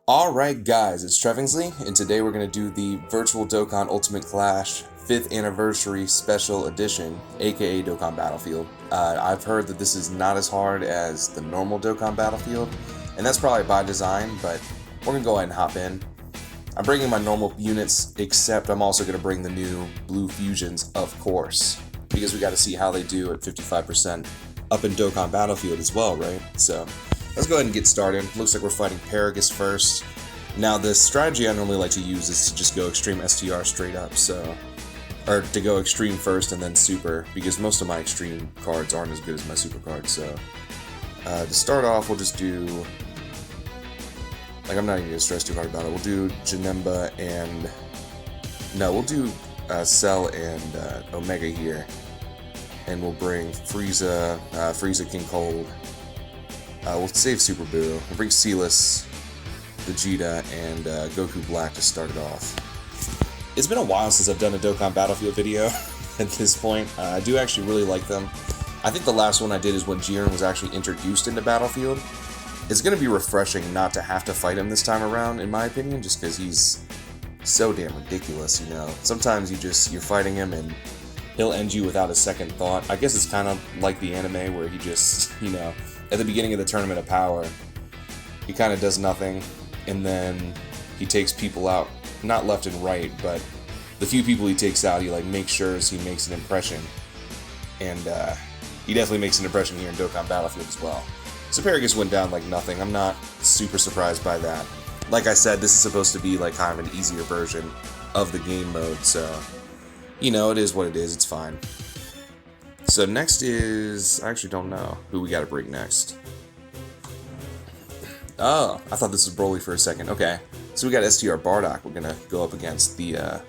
Alright guys, it's Trevingsley, and today we're going to do the Virtual Dokkan Ultimate Clash 5th Anniversary Special Edition, aka Dokkan Battlefield. I've heard that this is not as hard as the normal Dokkan Battlefield, and that's probably by design, but we're going to go ahead and hop in. I'm bringing my normal units, except I'm also going to bring the new Blue Fusions, of course, because we got to see how they do at 55% up in Dokkan Battlefield as well, right? So let's go ahead and get started. Looks like we're fighting Paragus first. Now, the strategy I normally like to use is to just go Extreme STR straight up, or to go Extreme first and then Super, because most of my Extreme cards aren't as good as my Super cards, so to start off, we'll just do, like, I'm not even going to stress too hard about it. We'll do Janemba and, no, we'll do Cell and Omega here, and we'll bring Frieza, King Cold. We'll save Super Boo. We'll bring Silas, Vegeta, and Goku Black to start it off. It's been a while since I've done a Dokkan Battlefield video at this point. I do actually really like them. I think the last one I did is when Jiren was actually introduced into Battlefield. It's going to be refreshing not to have to fight him this time around, in my opinion, just because he's so damn ridiculous, you know. Sometimes you're fighting him and he'll end you without a second thought. I guess it's kind of like the anime where he just, you know, at the beginning of the Tournament of Power, he kind of does nothing, and then he takes people out, not left and right, but the few people he takes out, he like makes sure he makes an impression, and he definitely makes an impression here in Dokkan Battlefield as well. So Paragus went down like nothing. I'm not super surprised by that. Like I said, this is supposed to be like kind of an easier version of the game mode, so, you know, it is what it is, it's fine. So next is, I actually don't know who we got to bring next. Oh, I thought this was Broly for a second. Okay, so we got STR Bardock. We're gonna go up against the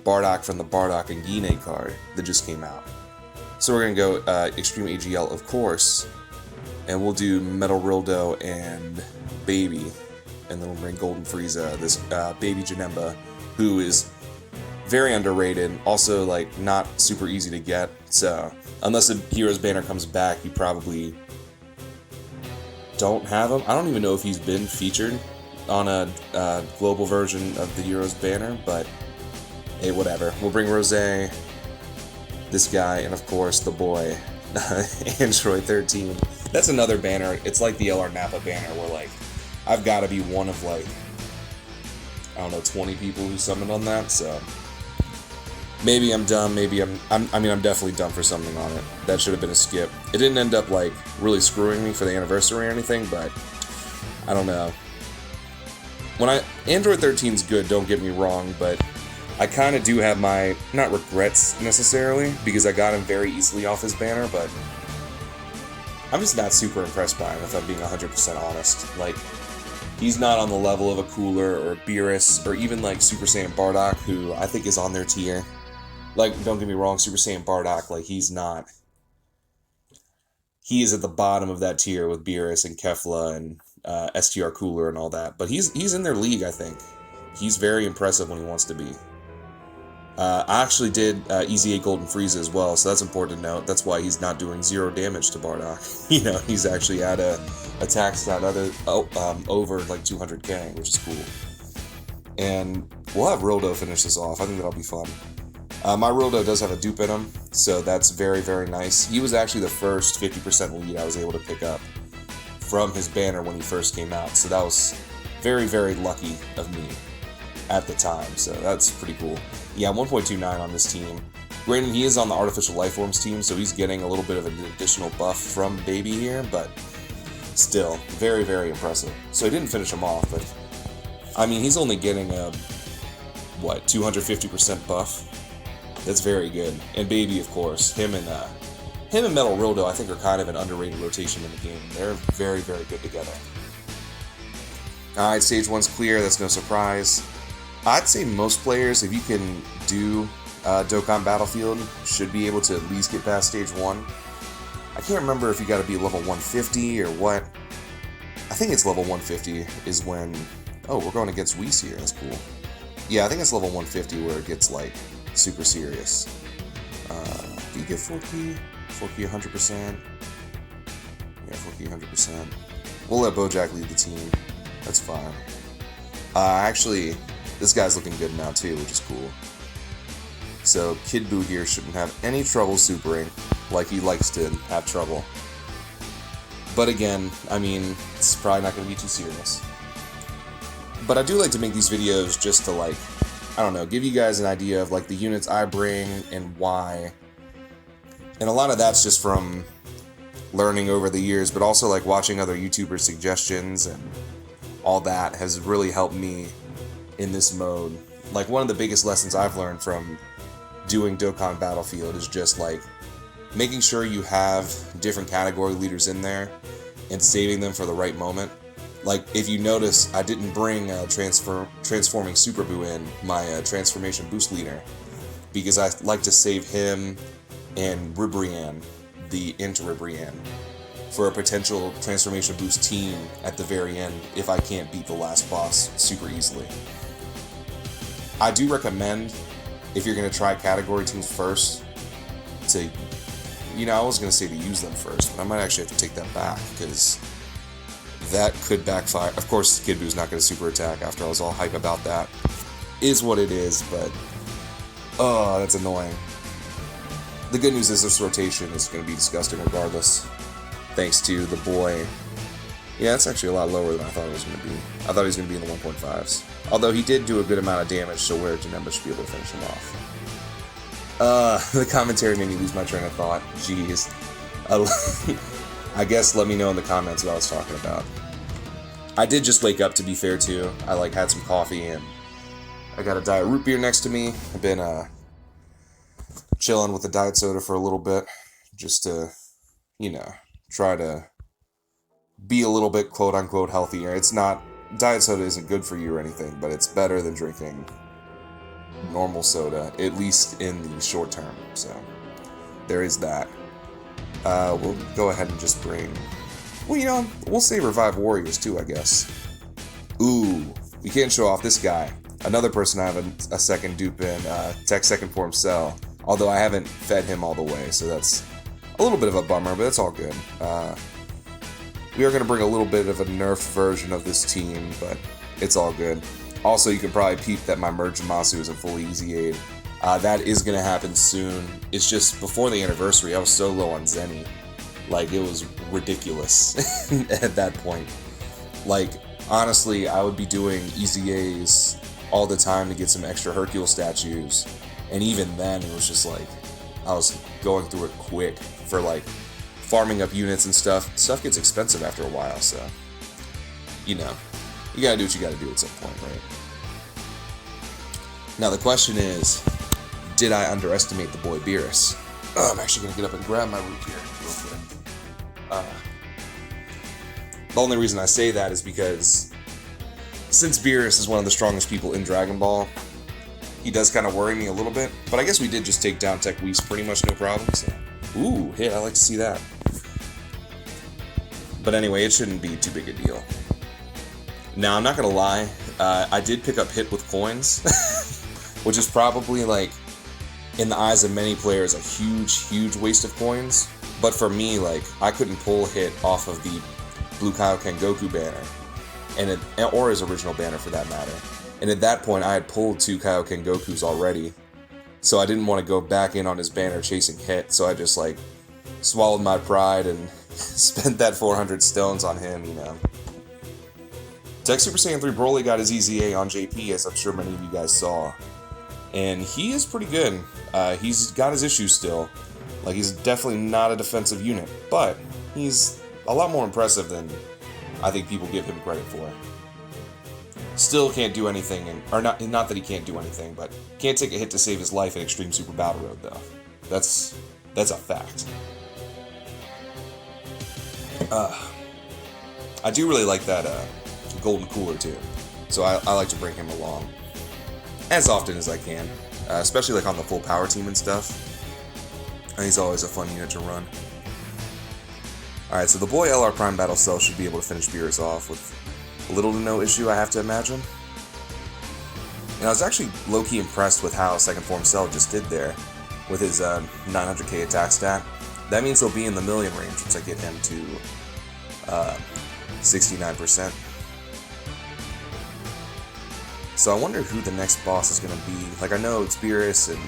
Bardock from the Bardock and Gine card that just came out. So we're gonna go Extreme AGL, of course, and we'll do Metal Rildo and Baby, and then we'll bring Golden Frieza, this Baby Janemba, who is very underrated, also like not super easy to get, so unless the Heroes banner comes back, you probably don't have him. I don't even know if he's been featured on a global version of the Heroes banner, but hey, whatever. We'll bring Rose, this guy, and of course the boy, Android 13. That's another banner. It's like the LR Nappa banner where like I've got to be one of like, I don't know, 20 people who summoned on that, so maybe I'm dumb, maybe I'm definitely dumb for something on it. That should have been a skip. It didn't end up, like, really screwing me for the anniversary or anything, but I don't know. Android 13's good, don't get me wrong, but I kind of do have my, not regrets necessarily, because I got him very easily off his banner, but I'm just not super impressed by him, if I'm being 100% honest. Like, he's not on the level of a Cooler or a Beerus, or even, like, Super Saiyan Bardock, who I think is on their tier. Like, don't get me wrong, Super Saiyan Bardock, like, he's not. He is at the bottom of that tier with Beerus and Kefla and STR Cooler and all that. But he's in their league, I think. He's very impressive when he wants to be. I actually did Easy 8 Golden Frieza as well, so that's important to note. That's why he's not doing 0 damage to Bardock. You know, he's actually at a attack stat over, like, 200k, which is cool. And we'll have Rildo finish this off. I think that'll be fun. My Rildo does have a dupe in him, so that's very, very nice. He was actually the first 50% lead I was able to pick up from his banner when he first came out, so that was very, very lucky of me at the time, so that's pretty cool. Yeah, 1.29 on this team. Granted, he is on the Artificial Lifeforms team, so he's getting a little bit of an additional buff from Baby here, but still, very, very impressive. So he didn't finish him off, but I mean, he's only getting a, what, 250% buff? That's very good. And Baby, of course, him and Metal Rildo, I think, are kind of an underrated rotation in the game. They're very, very good together. Alright, stage 1's clear, that's no surprise. I'd say most players, if you can do Dokkan Battlefield, should be able to at least get past stage 1. I can't remember if you gotta be level 150 or what. I think it's level 150 is when, oh, we're going against Whis here, that's cool. Yeah, I think it's level 150 where it gets, like, super serious. Do you get 4K? 4K 100%? Yeah, 4K 100%. We'll let Bojack lead the team. That's fine. Actually, this guy's looking good now too, which is cool. So Kid Buu here shouldn't have any trouble supering, like he likes to have trouble. But again, I mean, it's probably not going to be too serious. But I do like to make these videos just to, like, I don't know, give you guys an idea of like the units I bring and why. And a lot of that's just from learning over the years, but also like watching other YouTubers' suggestions and all that has really helped me in this mode. Like, one of the biggest lessons I've learned from doing Dokkan Battlefield is just like making sure you have different category leaders in there and saving them for the right moment. Like, if you notice, I didn't bring Transforming Super Buu in, my Transformation Boost leader, because I like to save him and Ribrianne, the Int Ribrianne, for a potential Transformation Boost team at the very end if I can't beat the last boss super easily. I do recommend, if you're going to try category teams first, to, you know, I was going to say to use them first, but I might actually have to take that back, because that could backfire. Of course, Kid Buu's not going to super attack after I was all hype about that. Is what it is, but oh, that's annoying. The good news is this rotation is going to be disgusting regardless, thanks to the boy. Yeah, it's actually a lot lower than I thought it was going to be. I thought he was going to be in the 1.5s. Although he did do a good amount of damage, so where Janemba should be able to finish him off. The commentary made me lose my train of thought. Jeez. I guess let me know in the comments what I was talking about. I did just wake up, to be fair, too. I like had some coffee and I got a diet root beer next to me. I've been chilling with the diet soda for a little bit, just to, you know, try to be a little bit quote-unquote healthier. It's not, diet soda isn't good for you or anything, but it's better than drinking normal soda, at least in the short term, so there is that. We'll go ahead and just bring, well, you know, we'll say Revive Warriors too, I guess. Ooh, we can't show off this guy. Another person I have a second dupe in, Tech Second Form Cell, although I haven't fed him all the way, so that's a little bit of a bummer, but it's all good. We are going to bring a little bit of a nerfed version of this team, but it's all good. Also, you can probably peep that my Merge Masu isn't fully easy aid. That is going to happen soon. It's just, before the anniversary, I was so low on Zenny. Like, it was ridiculous at that point. Like, honestly, I would be doing easy A's all the time to get some extra Hercule statues. And even then, it was just like, I was going through it quick for, like, farming up units and stuff. Stuff gets expensive after a while, so, you know, you gotta do what you gotta do at some point, right? Now the question is, did I underestimate the boy Beerus? Oh, I'm actually gonna get up and grab my root beer real quick. The only reason I say that is because since Beerus is one of the strongest people in Dragon Ball, he does kind of worry me a little bit, but I guess we did just take down Tech Whis pretty much no problem, so. Ooh, hit, I like to see that. But anyway, it shouldn't be too big a deal. Now, I'm not gonna lie, I did pick up hit with coins, which is probably, like, in the eyes of many players, a huge waste of coins. But for me, like, I couldn't pull hit off of the Blue Kaioken Goku banner, or his original banner for that matter. And at that point, I had pulled 2 Kaioken Gokus already, so I didn't want to go back in on his banner chasing hit, so I just, like, swallowed my pride and spent that 400 stones on him, you know. Tech Super Saiyan 3 Broly got his EZA on JP, as I'm sure many of you guys saw. And he is pretty good. He's got his issues still. Like, he's definitely not a defensive unit, but he's a lot more impressive than I think people give him credit for. Still can't do anything, or not that he can't do anything, but can't take a hit to save his life in Extreme Super Battle Road, though. That's a fact. I do really like that golden cooler too, so I like to bring him along as often as I can, especially like on the full power team and stuff. And he's always a fun unit to run. Alright, so the boy LR Prime Battle Cell should be able to finish Beerus off with little to no issue, I have to imagine. And I was actually low-key impressed with how Second Form Cell just did there with his 900k attack stat. That means he'll be in the million range once I get him to 69%. So I wonder who the next boss is going to be. Like, I know it's Beerus and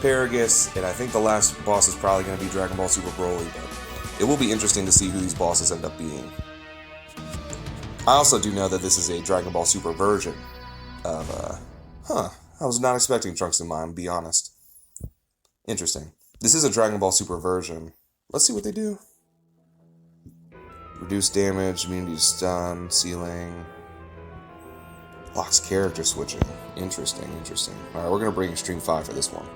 Paragus, and I think the last boss is probably going to be Dragon Ball Super Broly, but it will be interesting to see who these bosses end up being. I also do know that this is a Dragon Ball Super version of, I was not expecting Trunks and Mime, to be honest. Interesting. This is a Dragon Ball Super version. Let's see what they do. Reduce damage, immunity to stun, ceiling. Locks character switching. Interesting. Alright, we're going to bring Extreme 5 for this one.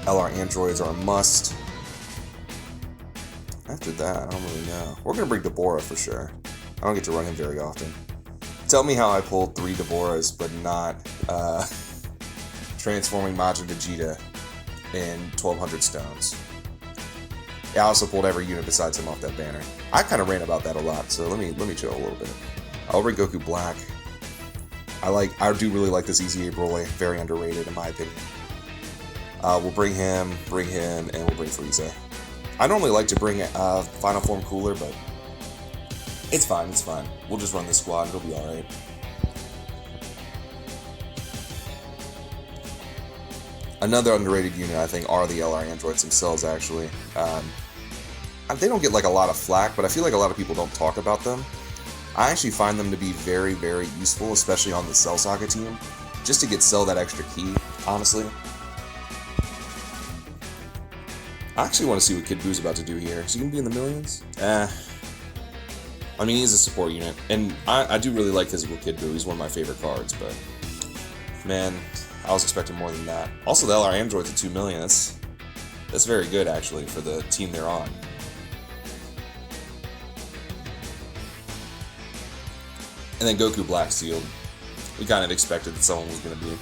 LR androids are a must. After that, I don't really know. We're going to bring Deborah for sure. I don't get to run him very often. Tell me how I pulled 3 Deborahs, but not transforming Majin Vegeta in 1200 stones. Yeah, I also pulled every unit besides him off that banner. I kind of ran about that a lot, so let me chill a little bit. I'll bring Goku Black. I do really like this EZA Broly. Very underrated in my opinion. We'll bring him, and we'll bring Frieza. I normally like to bring Final Form Cooler, but it's fine. We'll just run this squad. It'll be alright. Another underrated unit, I think, are the LR androids themselves, actually. They don't get, like, a lot of flack, but I feel like a lot of people don't talk about them. I actually find them to be very, very useful, especially on the Cell Saga team, just to get Cell that extra key, honestly. I actually want to see what Kid Buu's about to do here. Is he going to be in the millions? I mean, he's a support unit, and I do really like physical Kid Buu. He's one of my favorite cards, but man, I was expecting more than that. Also, the LR androids at 2 million. That's very good, actually, for the team they're on. And then Goku Black Sealed. We kind of expected that someone was going to be.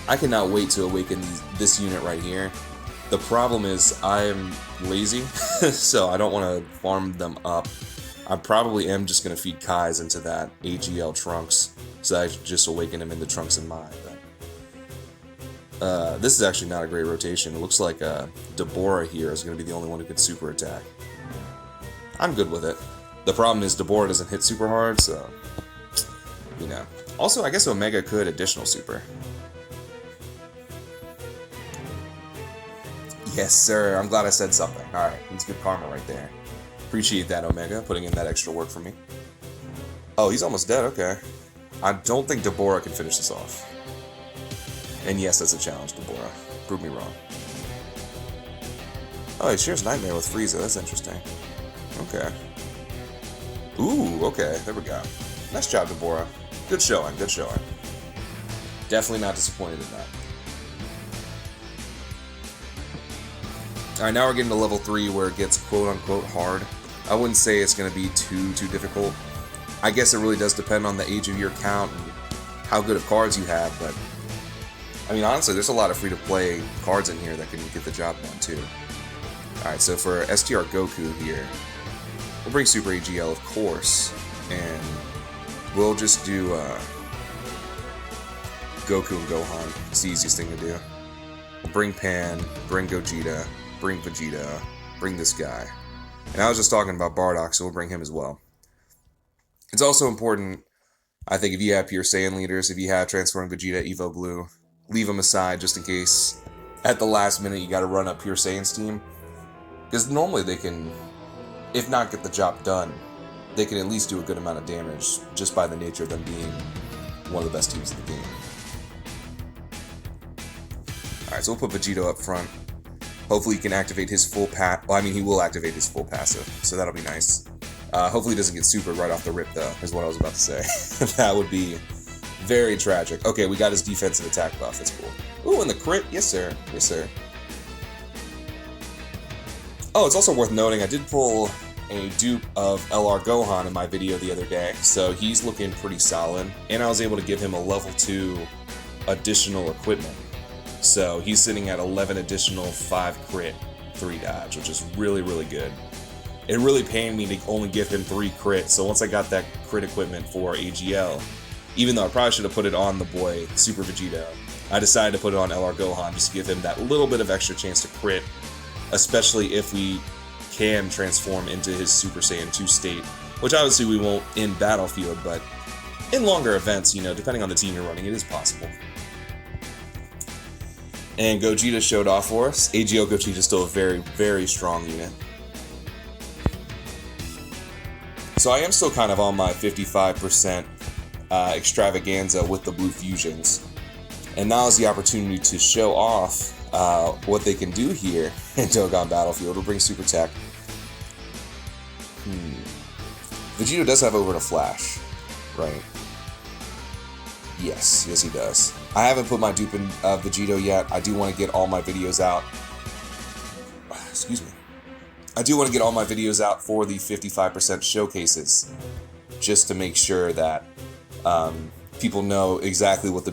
I cannot wait to awaken this unit right here. The problem is I'm lazy, so I don't want to farm them up. I probably am just going to feed Kai's into that AGL Trunks, so I can just awaken him into Trunks and Mai. This is actually not a great rotation. It looks like Deborah here is going to be the only one who could super attack. I'm good with it. The problem is Deborah doesn't hit super hard, so, you know. Also, I guess Omega could additional super. Yes, sir. I'm glad I said something. Alright, that's good karma right there. Appreciate that, Omega, putting in that extra work for me. Oh, he's almost dead, okay. I don't think Deborah can finish this off. And yes, that's a challenge, Deborah. Prove me wrong. Oh, he shares Nightmare with Frieza. That's interesting. Okay. Ooh, okay. There we go. Nice job, Deborah. Good showing, good showing. Definitely not disappointed in that. Alright, now we're getting to level 3 where it gets quote-unquote hard. I wouldn't say it's going to be too difficult. I guess it really does depend on the age of your account and how good of cards you have, but I mean, honestly, there's a lot of free-to-play cards in here that can get the job done, too. Alright, so for STR Goku here, we'll bring Super AGL, of course, and we'll just do Goku and Gohan. It's the easiest thing to do. We'll bring Pan, bring Gogeta, bring Vegeta, bring this guy. And I was just talking about Bardock, so we'll bring him as well. It's also important, I think, if you have Pure Saiyan leaders, if you have Transform Vegeta, Evo Blue, leave them aside just in case at the last minute you gotta run up Pure Saiyan's team. Because normally they can, if not get the job done, they can at least do a good amount of damage just by the nature of them being one of the best teams in the game. Alright, so we'll put Vegito up front. Hopefully he can activate his full well, I mean, he will activate his full passive, so that'll be nice. Hopefully he doesn't get super right off the rip, though, is what I was about to say. That would be very tragic. Okay, we got his defensive attack buff. That's cool. Ooh, and the crit. Yes, sir. Yes, sir. Oh, it's also worth noting, I did pull a dupe of LR Gohan in my video the other day, so he's looking pretty solid, and I was able to give him a level 2 additional equipment. So he's sitting at 11 additional 5 crit, 3 dodge, which is really, really good. It really pained me to only give him 3 crit, so once I got that crit equipment for AGL, even though I probably should have put it on the boy Super Vegito, I decided to put it on LR Gohan just to give him that little bit of extra chance to crit, especially if we can transform into his Super Saiyan 2 state, which obviously we won't in Battlefield, but in longer events, you know, depending on the team you're running, it is possible. And Gogeta showed off for us. AGL Gogeta is still a very, very strong unit. So I am still kind of on my 55% extravaganza with the blue fusions. And now is the opportunity to show off what they can do here in Dokkan Battlefield. We'll bring Super Tech. Vegito does have over to Flash, right? Yes, he does. I haven't put my dupe in Vegito yet. I do want to get all my videos out. Excuse me. I do want to get all my videos out for the 55% showcases, just to make sure that people know exactly what the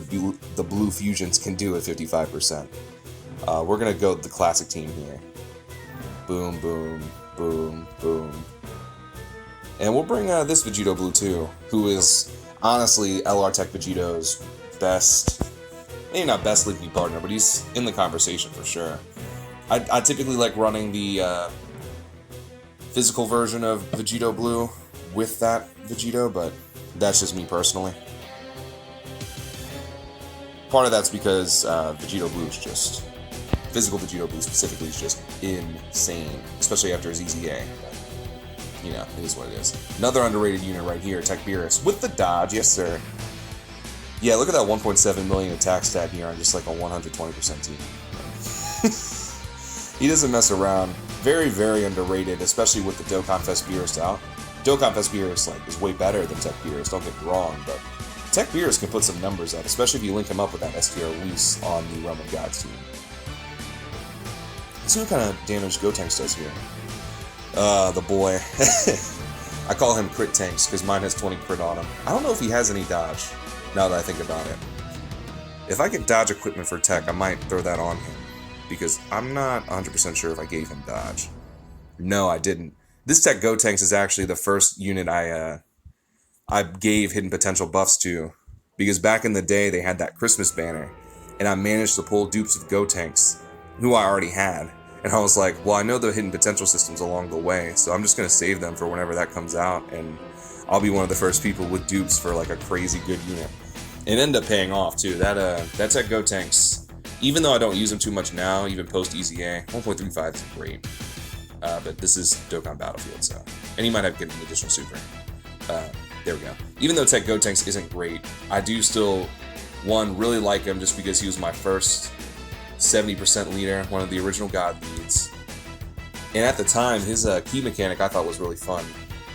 blue fusions can do at 55%. We're gonna go with the classic team here. Boom, boom, boom, boom. And we'll bring this Vegito Blue too, who is honestly LR Tech Vegito's best, maybe not best league partner, but he's in the conversation for sure. I typically like running the physical version of Vegito Blue with that Vegito, but that's just me personally. Part of that's because Vegito Blue is just, physical Vegito Blue specifically is just insane, especially after his EZA. But, you know, it is what it is. Another underrated unit right here, Tech Beerus with the dodge, yes sir. Yeah, look at that 1.7 million attack stat here on just like a 120% team. He doesn't mess around. Very, very underrated, especially with the Dokkan Fest Beerus out. Dokkan Fest Beerus like is way better than Tech Beerus, don't get me wrong, but Tech Beerus can put some numbers out, especially if you link him up with that STR Luis on the Realm of Gods team. Let's see what kind of damage Gotenks does here. The boy. I call him Crit Tanks because mine has 20 crit on him. I don't know if he has any dodge, now that I think about it. If I get dodge equipment for Tech, I might throw that on him, because I'm not 100% sure if I gave him dodge. No, I didn't. This Tech Gotenks is actually the first unit I gave hidden potential buffs to, because back in the day they had that Christmas banner, and I managed to pull dupes of Gotenks, who I already had, and I was like, well, I know the hidden potential systems along the way, so I'm just going to save them for whenever that comes out, and I'll be one of the first people with dupes for like a crazy good unit. It ended up paying off too. That Tech Gotenks, even though I don't use them too much now, even post EZA, 1.35 is great. But this is Dokkan Battlefield, so, and he might have getting an additional super. There we go. Even though Tech Gotenks isn't great, I do still, one, really like him just because he was my first 70% leader, one of the original God leads. And at the time, his key mechanic I thought was really fun,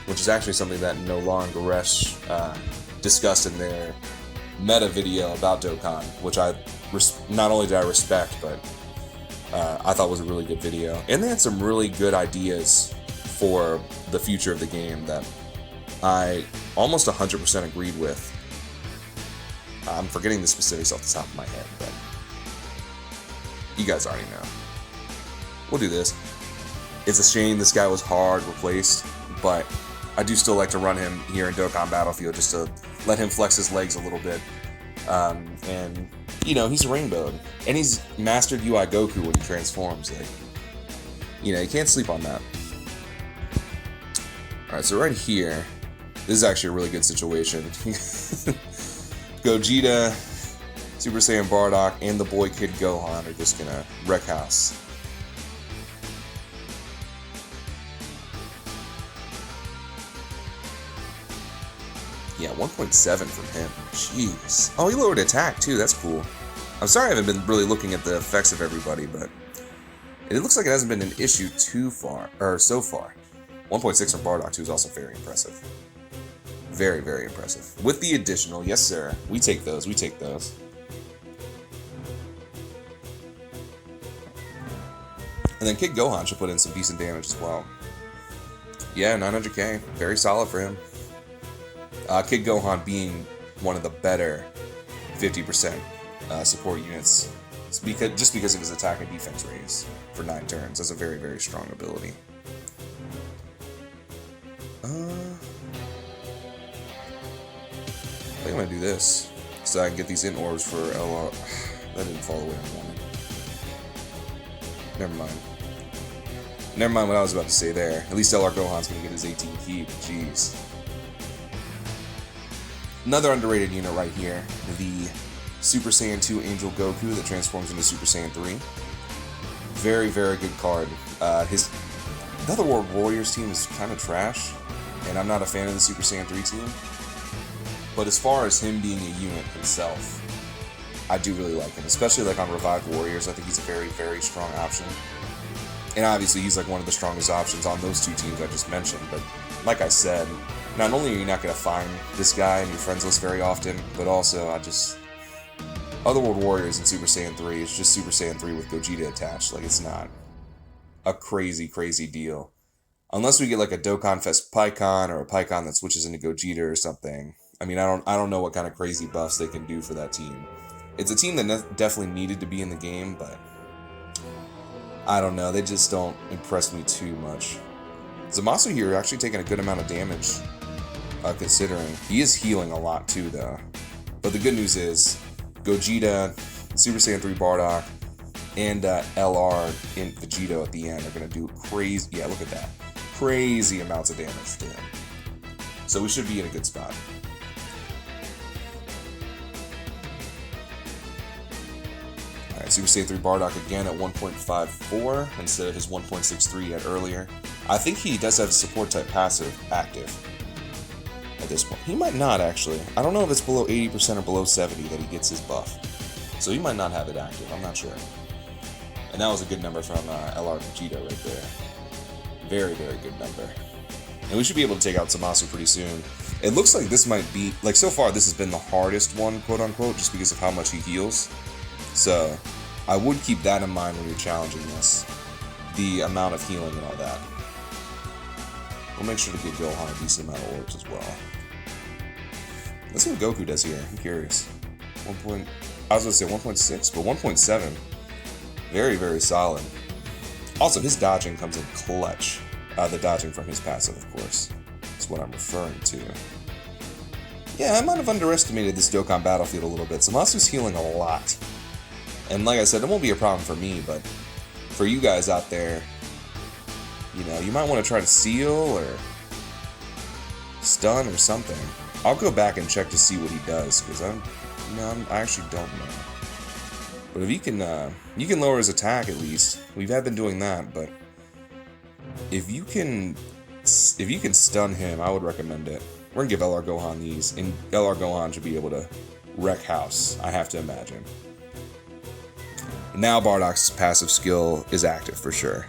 which is actually something that Nolan and Goresh discussed in their meta video about Dokkan, which I not only did I respect, but I thought was a really good video. And they had some really good ideas for the future of the game that I almost 100% agreed with. I'm forgetting the specifics off the top of my head, but you guys already know. We'll do this. It's a shame this guy was hard replaced, but I do still like to run him here in Dokkan Battlefield just to let him flex his legs a little bit. And, you know, he's rainbowed. And he's mastered UI Goku when he transforms. Like, you know, you can't sleep on that. Alright, so right here, this is actually a really good situation. Gogeta, Super Saiyan Bardock, and the boy Kid Gohan are just gonna wreck house. Yeah, 1.7 from him. Jeez. Oh, he lowered attack too, that's cool. I'm sorry I haven't been really looking at the effects of everybody, but it looks like it hasn't been an issue too far, or so far. 1.6 from Bardock too is also very impressive. Very, very impressive. With the additional, yes sir, we take those, we take those. And then Kid Gohan should put in some decent damage as well. Yeah, 900k, very solid for him. Kid Gohan being one of the better 50% support units, just because of his attack and defense raise for 9 turns. That's a very, very strong ability. I think I'm gonna do this so I can get these int orbs for LR. That didn't fall the way I wanted. Never mind. Never mind what I was about to say there. At least LR Gohan's gonna get his 18 key, but jeez. Another underrated unit right here, the Super Saiyan 2 Angel Goku that transforms into Super Saiyan 3. Very, very good card. His Otherworld Warriors team is kind of trash, and I'm not a fan of the Super Saiyan 3 team. But as far as him being a unit himself, I do really like him, especially like on Revived Warriors. I think he's a very, very strong option. And obviously he's like one of the strongest options on those two teams I just mentioned. But like I said, not only are you not going to find this guy in your friends list very often, but also Otherworld Warriors and Super Saiyan 3 is just Super Saiyan 3 with Gogeta attached. Like, it's not a crazy, crazy deal. Unless we get like a Dokkan Fest Pikkon or a Pikkon that switches into Gogeta or something. I mean, I don't know what kind of crazy buffs they can do for that team. It's a team that definitely needed to be in the game, but I don't know. They just don't impress me too much. Zamasu here actually taking a good amount of damage, considering. He is healing a lot too, though. But the good news is, Gogeta, Super Saiyan 3 Bardock, and LR in Vegito at the end are going to do crazy, yeah, look at that, crazy amounts of damage to him. So we should be in a good spot. Alright, Super Saiyan 3 Bardock again at 1.54 instead of his 1.63 he had earlier. I think he does have support type passive active at this point. He might not, actually. I don't know if it's below 80% or below 70 that he gets his buff. So he might not have it active, I'm not sure. And that was a good number from LR Vegeta right there. Very, very good number. And we should be able to take out Zamasu pretty soon. It looks like this might be, like so far this has been the hardest one, quote unquote, just because of how much he heals. So I would keep that in mind when you're challenging this. The amount of healing and all that. We'll make sure to give Gohan a decent amount of orbs as well. Let's see what Goku does here. I'm curious. I was going to say 1.6, but 1.7. Very, very solid. Also, his dodging comes in clutch. The dodging from his passive, of course. That's what I'm referring to. Yeah, I might have underestimated this Dokkan Battlefield a little bit. Zamasu's healing a lot. And like I said, it won't be a problem for me, but for you guys out there, you know, you might want to try to seal or stun or something. I'll go back and check to see what he does, because I actually don't know. But if you can lower his attack at least. We have been doing that, but if you can stun him, I would recommend it. We're gonna give LR Gohan these, and LR Gohan should be able to wreck house, I have to imagine. Now Bardock's passive skill is active for sure.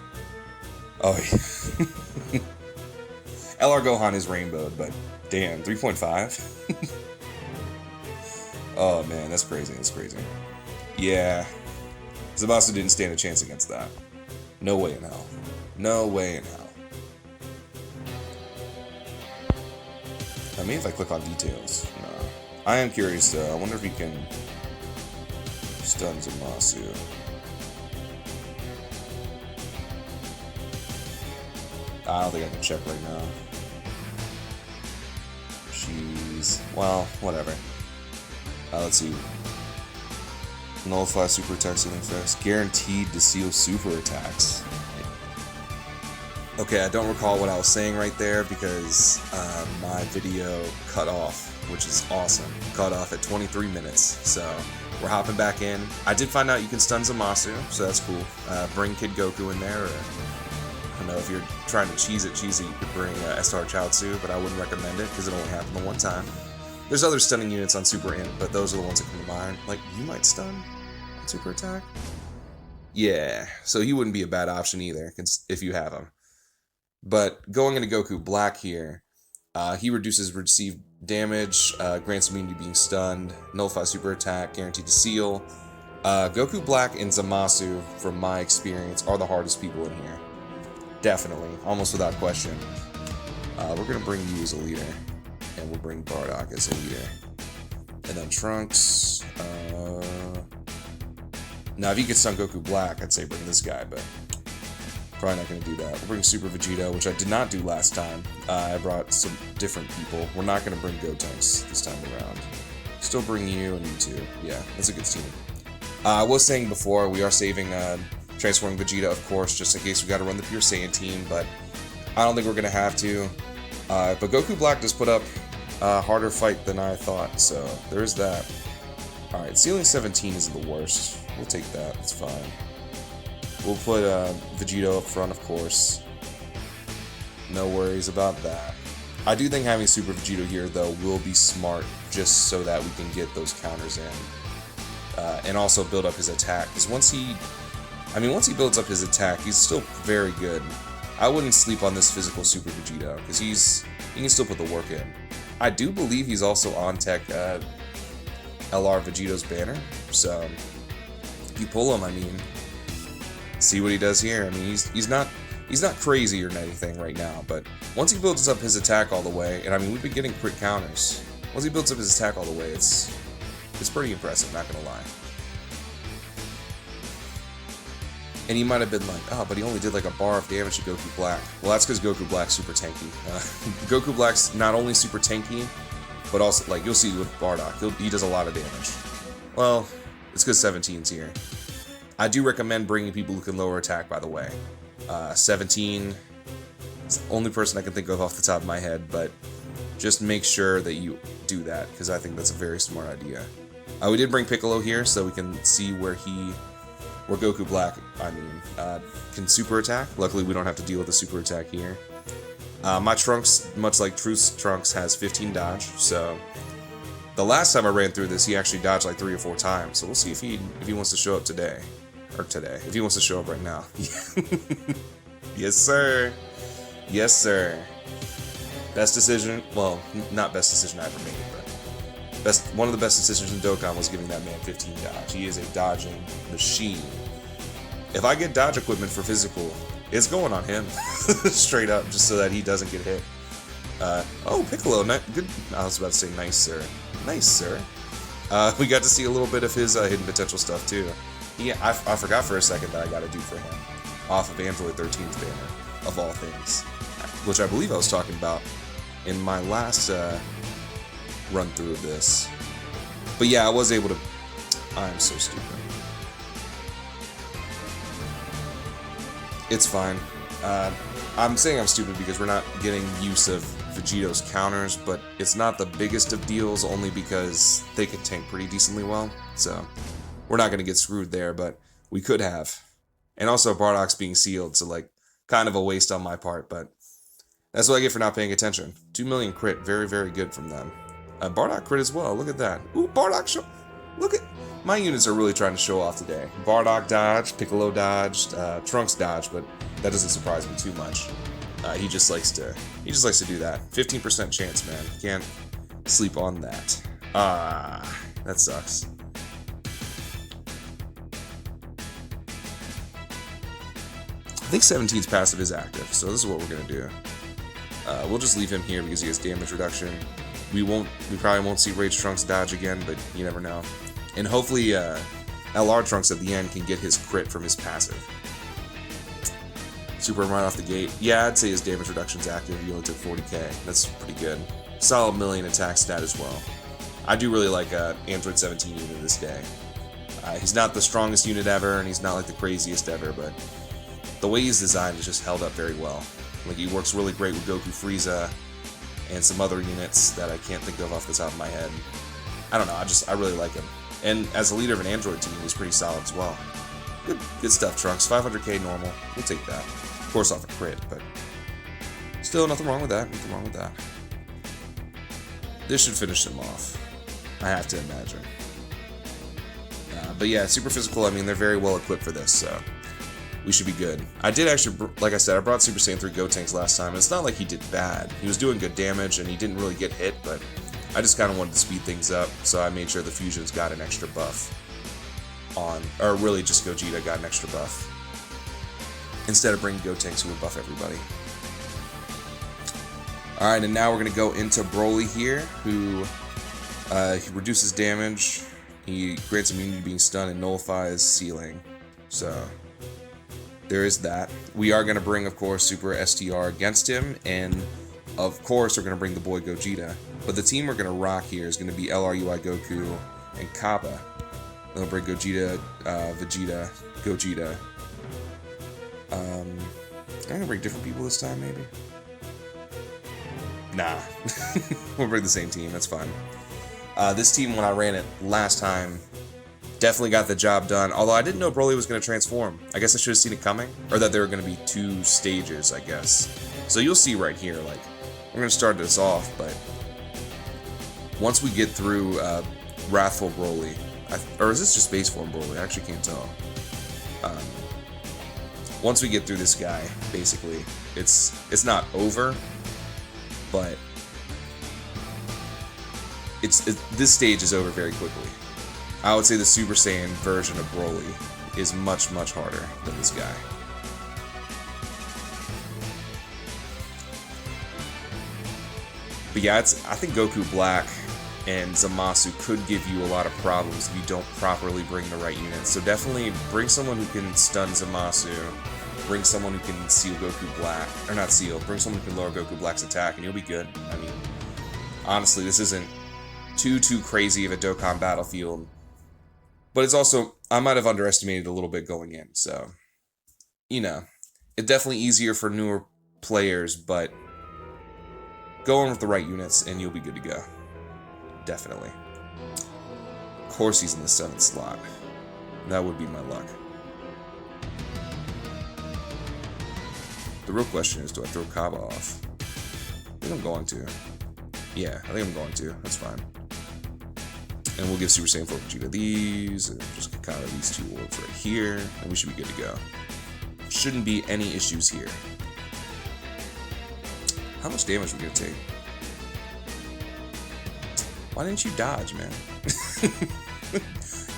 Oh, yeah. LR Gohan is rainbowed, but damn, 3.5? Oh man, that's crazy, that's crazy. Yeah, Zamasu didn't stand a chance against that. No way in hell. No way in hell. I mean, if I click on details. No. I am curious though, I wonder if he can stun Zamasu. I don't think I can check right now. Jeez. Well, whatever. Let's see. Nullify super attacks healing fast. Guaranteed to seal super attacks. Okay, I don't recall what I was saying right there because my video cut off, which is awesome. Cut off at 23 minutes, so we're hopping back in. I did find out you can stun Zamasu, so that's cool. Bring Kid Goku in there, or I don't know if you're trying to cheese it, you could bring SR Chaozu, but I wouldn't recommend it because it only happened the one time. There's other stunning units on Super Imp, but those are the ones that come to mind. Like, you might stun on Super Attack? Yeah, so he wouldn't be a bad option either if you have him. But going into Goku Black here, he reduces received damage, grants immunity being stunned, nullify super attack, guaranteed to seal. Goku Black and Zamasu, from my experience, are the hardest people in here. Definitely, almost without question. We're going to bring you as a leader, and we'll bring Bardock as a leader. And then Trunks. Now, if you could stun Goku Black, I'd say bring this guy, but probably not going to do that. We'll bring Super Vegito, which I did not do last time. I brought some different people. We're not going to bring Gotenks this time around. Still bring you and you two. Yeah, that's a good team. I was saying before, we are saving Transforming Vegeta, of course, just in case we got to run the Pure Saiyan team, but I don't think we're going to have to. But Goku Black does put up a harder fight than I thought, so there's that. Alright, ceiling 17 isn't the worst. We'll take that, it's fine. We'll put Vegito up front, of course. No worries about that. I do think having Super Vegito here, though, will be smart, just so that we can get those counters in. And also build up his attack, because once he builds up his attack, he's still very good. I wouldn't sleep on this physical Super Vegito, because he can still put the work in. I do believe he's also on tech LR Vegito's banner, so if you pull him, I mean, see what he does here. I mean, he's not crazy or anything right now, but once he builds up his attack all the way, and I mean, we've been getting crit counters. Once he builds up his attack all the way, it's pretty impressive, not gonna lie. And he might have been like, oh, but he only did like a bar of damage to Goku Black. Well, that's because Goku Black's super tanky. Goku Black's not only super tanky, but also, like, you'll see with Bardock, he does a lot of damage. Well, it's because 17's here. I do recommend bringing people who can lower attack, by the way. 17 is the only person I can think of off the top of my head, but just make sure that you do that, because I think that's a very smart idea. We did bring Piccolo here, so we can see where Goku Black, can super attack. Luckily, we don't have to deal with the super attack here. My Trunks, much like Truth's Trunks, has 15 dodge, so the last time I ran through this, he actually dodged like 3 or 4 times, so we'll see if he wants to show up today. Or today, if he wants to show up right now. Yes, sir. Yes, sir. Best decision, well, not best decision I ever made, but one of the best decisions in Dokkan was giving that man 15 dodge. He is a dodging machine. If I get dodge equipment for physical, it's going on him. Straight up, just so that he doesn't get hit. Oh, Piccolo, good. I was about to say nice, sir. Nice, sir. We got to see a little bit of his hidden potential stuff, too. Yeah, I forgot for a second that I got to do for him. Off of Android 13's banner, of all things. Which I believe I was talking about in my last run through of this. But yeah, I was able to... I'm so stupid. It's fine. I'm saying I'm stupid because we're not getting use of Vegito's counters, but it's not the biggest of deals, only because they can tank pretty decently well, so we're not going to get screwed there, but we could have. And also, Bardock's being sealed, so, like, kind of a waste on my part, but that's what I get for not paying attention. 2 million crit, very, very good from them. Bardock crit as well, look at that. Ooh, Bardock show... Look at... My units are really trying to show off today. Bardock dodged, Piccolo dodged, Trunks dodged, but that doesn't surprise me too much. He just likes to do that. 15% chance, man. Can't sleep on that. That sucks. I think 17's passive is active, so this is what we're gonna do. We'll just leave him here because he has damage reduction. We probably won't see Rage Trunks dodge again, but you never know. And hopefully, LR Trunks at the end can get his crit from his passive. Super right off the gate. Yeah, I'd say his damage reduction's active. He only took 40k. That's pretty good. Solid million attack stat as well. I do really like Android 17 unit this day. He's not the strongest unit ever, and he's not like the craziest ever, but the way he's designed is just held up very well. Like, he works really great with Goku Frieza and some other units that I can't think of off the top of my head. I don't know, I really like him. And as a leader of an Android team, he's pretty solid as well. Good stuff, Trunks. 500k normal. We'll take that. Of course off a crit, but still nothing wrong with that. Nothing wrong with that. This should finish him off, I have to imagine. But yeah, super physical, I mean, they're very well equipped for this, so we should be good. I did actually, like I said, I brought Super Saiyan 3 Gotenks last time, and it's not like he did bad. He was doing good damage, and he didn't really get hit, but I just kind of wanted to speed things up, so I made sure the fusions got an extra buff on, or really just Gogeta got an extra buff, instead of bringing Gotenks who would buff everybody. Alright, and now we're going to go into Broly here, who he reduces damage, he grants immunity to being stunned, and nullifies sealing. So there is that. We are going to bring, of course, Super STR against him, and of course we're going to bring the boy Gogeta. But the team we're going to rock here is going to be LRUI Goku and Kappa. Then we'll bring Gogeta, Vegeta, Gogeta, I'm gonna bring different people this time, maybe? Nah. We'll bring the same team, that's fine. This team, when I ran it last time, definitely got the job done. Although I didn't know Broly was going to transform. I guess I should have seen it coming. Or that there were going to be 2 stages, I guess. So you'll see right here, like, we're going to start this off, but once we get through Wrathful Broly, or is this just base form Broly? I actually can't tell. Once we get through this guy, basically, it's not over, but this stage is over very quickly. I would say the Super Saiyan version of Broly is much, much harder than this guy. But yeah, I think Goku Black and Zamasu could give you a lot of problems if you don't properly bring the right units. So definitely bring someone who can stun Zamasu, bring someone who can seal Goku Black, or not seal, bring someone who can lower Goku Black's attack, and you'll be good. I mean, honestly, this isn't too crazy of a Dokkan battlefield. But it's also, I might have underestimated a little bit going in, so, you know, it's definitely easier for newer players, but go in with the right units and you'll be good to go. Definitely. Of course he's in the 7th slot. That would be my luck. The real question is, do I throw Kaba off? I think I'm going to. Yeah, I think I'm going to. That's fine. And we'll give Super Saiyan 4 Vegeta these, and just kind of these 2 orbs right here, and we should be good to go. Shouldn't be any issues here. How much damage are we gonna take? Why didn't you dodge, man?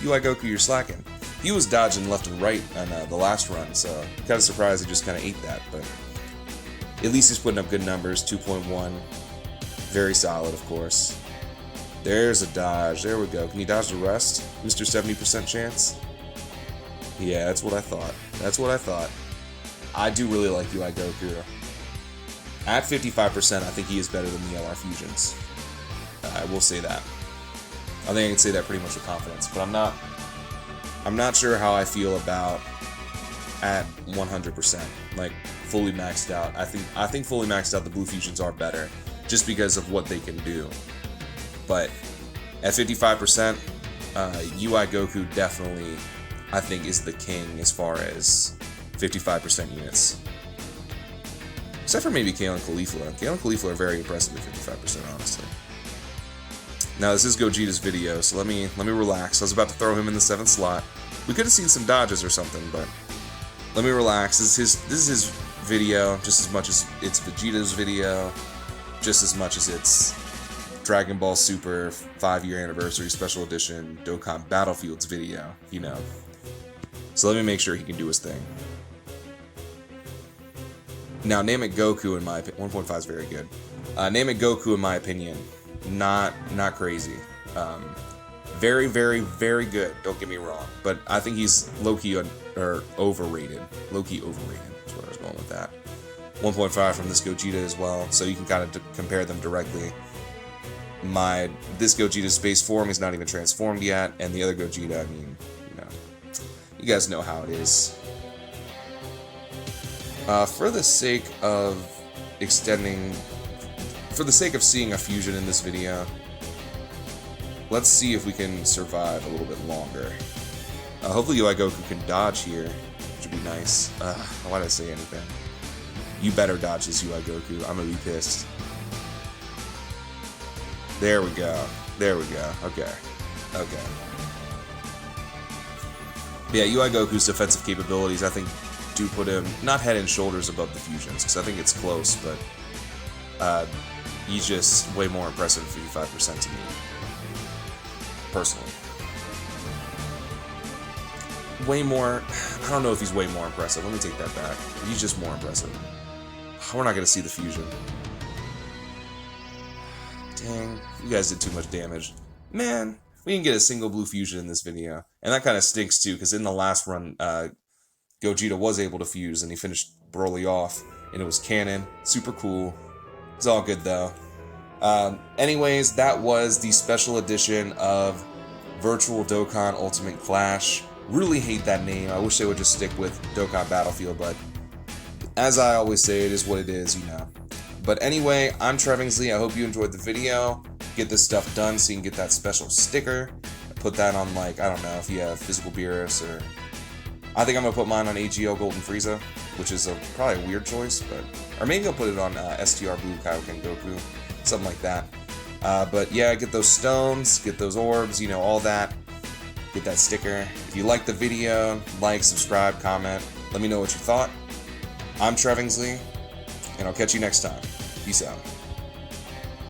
You like Goku, you're slacking. He was dodging left and right on the last run, so I'm kind of surprised he just kind of ate that, but at least he's putting up good numbers, 2.1. Very solid, of course. There's a dodge. There we go. Can you dodge the rest? Mr. 70% chance? Yeah, that's what I thought. That's what I thought. I do really like UI Goku. At 55%, I think he is better than the LR Fusions. I will say that. I think I can say that pretty much with confidence, but I'm not sure how I feel about at 100%, like fully maxed out. I think fully maxed out the Blue Fusions are better, just because of what they can do. But at 55%, UI Goku definitely, I think, is the king as far as 55% units. Except for maybe Kale and Caulifla. Kale and Caulifla are very impressive at 55%, honestly. Now, this is Gogeta's video, so let me relax. I was about to throw him in the 7th slot. We could have seen some dodges or something, but let me relax. This is his video, just as much as it's Vegeta's video, just as much as it's Dragon Ball Super 5-year anniversary special edition Dokkan Battlefield's video, you know. So let me make sure he can do his thing. Now, Namek Goku, in my opinion, 1.5 is very good. Namek Goku, in my opinion, not crazy. Very, very, very good. Don't get me wrong, but I think he's low-key overrated. Low-key overrated. That's where I was going with that. 1.5 from this Gogeta as well, so you can kind of compare them directly. This Gogeta's base form is not even transformed yet, and the other Gogeta, I mean, you know, you guys know how it is. For the sake of seeing a fusion in this video, let's see if we can survive a little bit longer. Hopefully UI Goku can dodge here, which would be nice. Why did I say anything? You better dodge this UI Goku, I'm gonna be pissed. There we go. There we go. Okay. Okay. Yeah, UI Goku's defensive capabilities, I think, do put him not head and shoulders above the fusions, because I think it's close, but he's just way more impressive at 55% to me, personally. Way more, I don't know if he's way more impressive. Let me take that back. He's just more impressive. We're not going to see the fusion. Dang, you guys did too much damage. Man, we didn't get a single blue fusion in this video. And that kind of stinks too, because in the last run, Gogeta was able to fuse, and he finished Broly off, and it was canon. Super cool. It's all good, though. Anyways, that was the special edition of Virtual Dokkan Ultimate Clash. Really hate that name. I wish they would just stick with Dokkan Battlefield, but as I always say, it is what it is, you know. But anyway, I'm Trevingsley. I hope you enjoyed the video. Get this stuff done so you can get that special sticker. Put that on, like, I don't know if you have physical Beerus, or I think I'm gonna put mine on AGL Golden Frieza, which is probably a weird choice, but or maybe I'll put it on STR Blue Kaioken Goku, something like that. But yeah, get those stones, get those orbs, you know, all that. Get that sticker. If you liked the video, like, subscribe, comment. Let me know what you thought. I'm Trevingsley, and I'll catch you next time. Peace out.